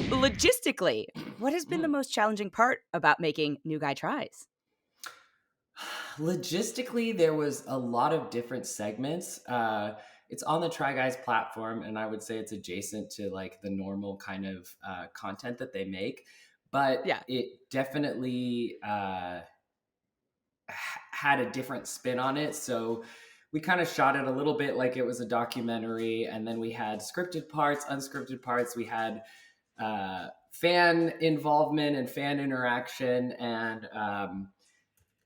logistically, what has been the most challenging part about making New Guy Tries? Logistically, there was a lot of different segments. It's on the Try Guys platform, and I would say it's adjacent to like the normal kind of content that they make, but Yeah. it definitely had a different spin on it. So we kind of shot it a little bit like it was a documentary, and then we had scripted parts, unscripted parts. We had fan involvement and fan interaction, and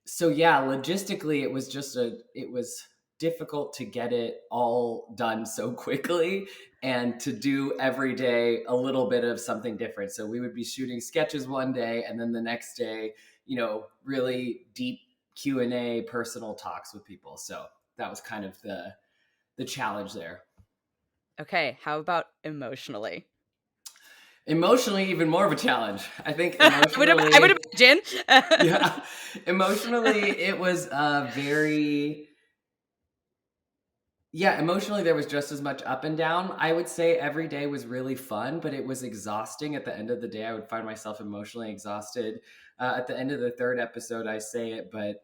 so yeah, logistically, it was difficult to get it all done so quickly and to do every day a little bit of something different. So we would be shooting sketches one day, and then the next day, really deep Q&A personal talks with people. So that was kind of the challenge there. Okay, how about emotionally? Emotionally, even more of a challenge. I think I would emotionally, imagine. yeah, emotionally, it was emotionally, there was just as much up and down. I would say every day was really fun, but it was exhausting. At the end of the day, I would find myself emotionally exhausted. At the end of the third episode, I say it, but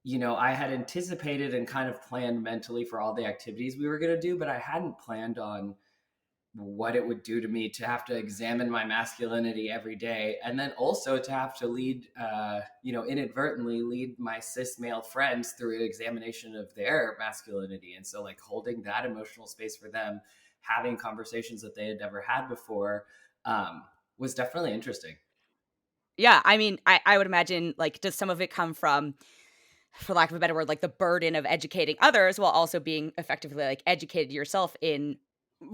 I had anticipated and kind of planned mentally for all the activities we were going to do, but I hadn't planned on what it would do to me to have to examine my masculinity every day, and then also to have to lead inadvertently lead my cis male friends through an examination of their masculinity. And so like holding that emotional space for them, having conversations that they had never had before, was definitely interesting. Yeah, I mean, I would imagine, like, does some of it come from, for lack of a better word, like the burden of educating others while also being effectively like educated yourself in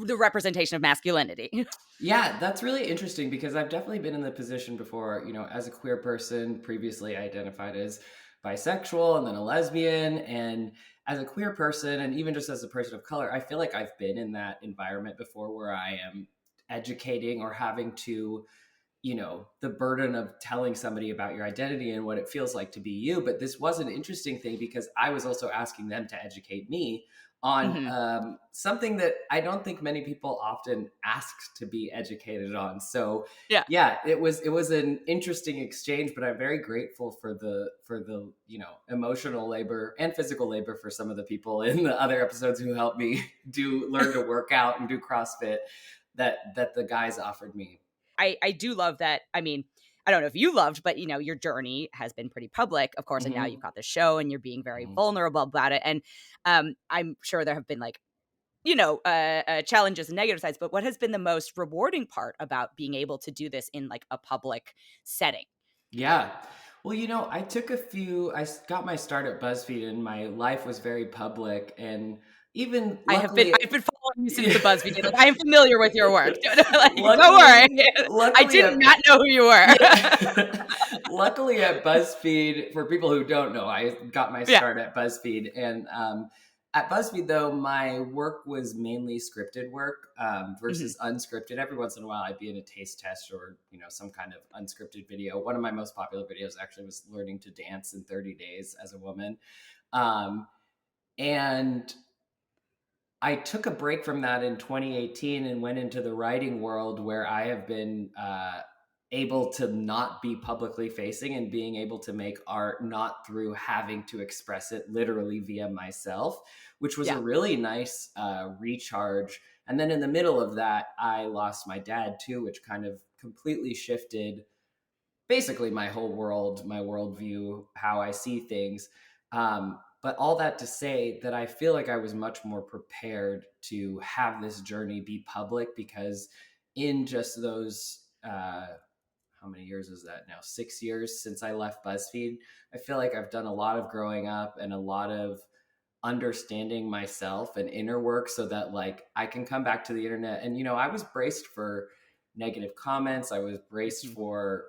the representation of masculinity? Yeah, that's really interesting because I've definitely been in the position before, as a queer person, previously identified as bisexual and then a lesbian. And as a queer person, and even just as a person of color, I feel like I've been in that environment before where I am educating or having to, the burden of telling somebody about your identity and what it feels like to be you. But this was an interesting thing because I was also asking them to educate me on Mhm. something that I don't think many people often ask to be educated on. So Yeah. yeah, it was an interesting exchange, but I'm very grateful for the emotional labor and physical labor for some of the people in the other episodes who helped me do learn to work out and do CrossFit that the guys offered me. I do love that. I mean, I don't know if you loved, but your journey has been pretty public, of course, and now you've Hmm. got the show and you're being very Hmm. vulnerable about it. And I'm sure there have been like challenges and negative sides, but what has been the most rewarding part about being able to do this in like a public setting? Yeah. Well, I got my start at BuzzFeed and my life was very public. And even luckily, I've been following you since yeah, the BuzzFeed days. Like, I am familiar with your work. Like, don't worry. luckily, I luckily, did not know who you were. yeah. Luckily at BuzzFeed, for people who don't know, I got my Yeah. start at BuzzFeed. And at BuzzFeed, though, my work was mainly scripted work Mhm. versus unscripted. Every once in a while, I'd be in a taste test or, some kind of unscripted video. One of my most popular videos actually was learning to dance in 30 days as a woman. Um, and I took a break from that in 2018 and went into the writing world where I have been able to not be publicly facing and being able to make art not through having to express it literally via myself, which was a Yeah. really nice recharge. And then in the middle of that, I lost my dad too, which kind of completely shifted basically my whole world, my worldview, how I see things. But all that to say that I feel like I was much more prepared to have this journey be public because in just those, how many years is that now? 6 years since I left BuzzFeed, I feel like I've done a lot of growing up and a lot of understanding myself and inner work so that like I can come back to the internet. And I was braced for negative comments. I was braced Mhm. for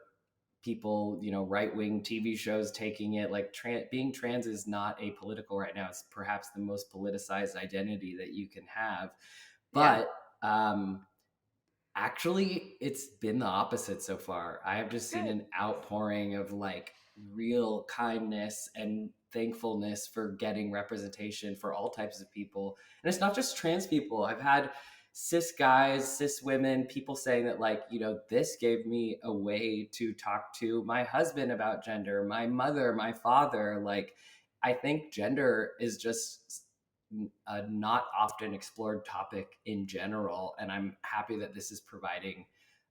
people, right-wing TV shows taking it like being trans is not apolitical right now. It's perhaps the most politicized identity that you can have. Yeah. But actually, it's been the opposite so far. I have just seen Good. an outpouring of like real kindness and thankfulness for getting representation for all types of people. And it's not just trans people. I've had cis guys, cis women, people saying that, like, this gave me a way to talk to my husband about gender, my mother, my father. Like, I think gender is just a not often explored topic in general. And I'm happy that this is providing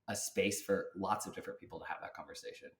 a space for lots of different people to have that conversation.